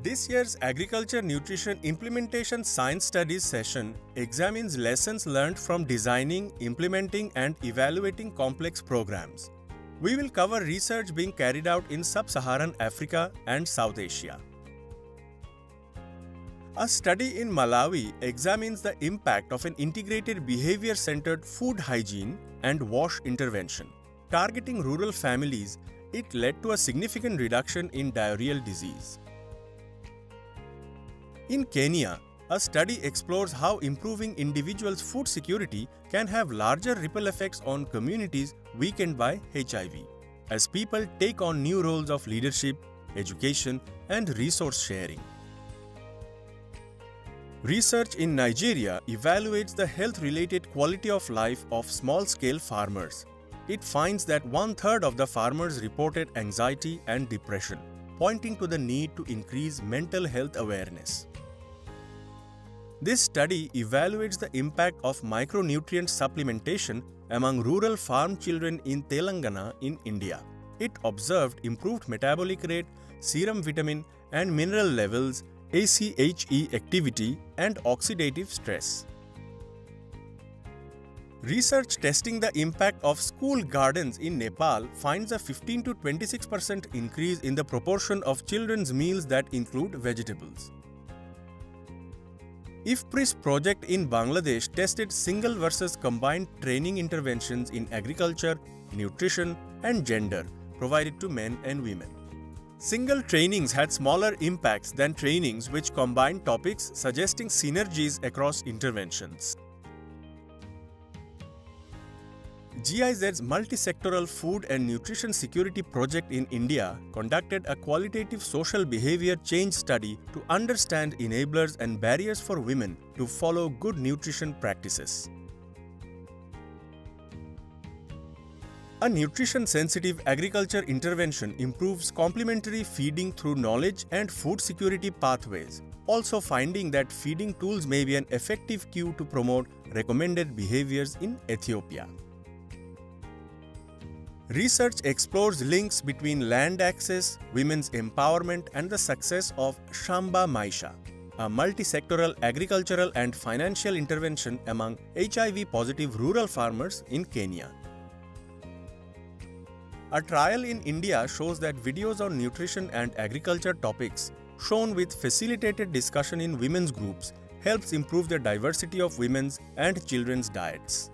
This year's Agriculture Nutrition Implementation Science Studies session examines lessons learned from designing, implementing, and evaluating complex programs. We will cover research being carried out in Sub-Saharan Africa and South Asia. A study in Malawi examines the impact of an integrated behavior-centered food hygiene and wash intervention. Targeting rural families, it led to a significant reduction in diarrheal disease. In Kenya, a study explores how improving individuals' food security can have larger ripple effects on communities weakened by HIV, as people take on new roles of leadership, education, and resource sharing. Research in Nigeria evaluates the health-related quality of life of small-scale farmers. It finds that 1/3 of the farmers reported anxiety and depression, pointing to the need to increase mental health awareness. This study evaluates the impact of micronutrient supplementation among rural farm children in Telangana in India. It observed improved metabolic rate, serum vitamin and mineral levels, ACHE activity, and oxidative stress. Research testing the impact of school gardens in Nepal finds a 15 to 26% increase in the proportion of children's meals that include vegetables. IFPRI's project in Bangladesh tested single versus combined training interventions in agriculture, nutrition, and gender provided to men and women. Single trainings had smaller impacts than trainings which combined topics, suggesting synergies across interventions. GIZ's multi-sectoral food and nutrition security project in India conducted a qualitative social behavior change study to understand enablers and barriers for women to follow good nutrition practices. A nutrition-sensitive agriculture intervention improves complementary feeding through knowledge and food security pathways, also finding that feeding tools may be an effective cue to promote recommended behaviors in Ethiopia. Research explores links between land access, women's empowerment, and the success of Shamba Maisha, a multi-sectoral agricultural and financial intervention among HIV-positive rural farmers in Kenya. A trial in India shows that videos on nutrition and agriculture topics shown with facilitated discussion in women's groups helps improve the diversity of women's and children's diets.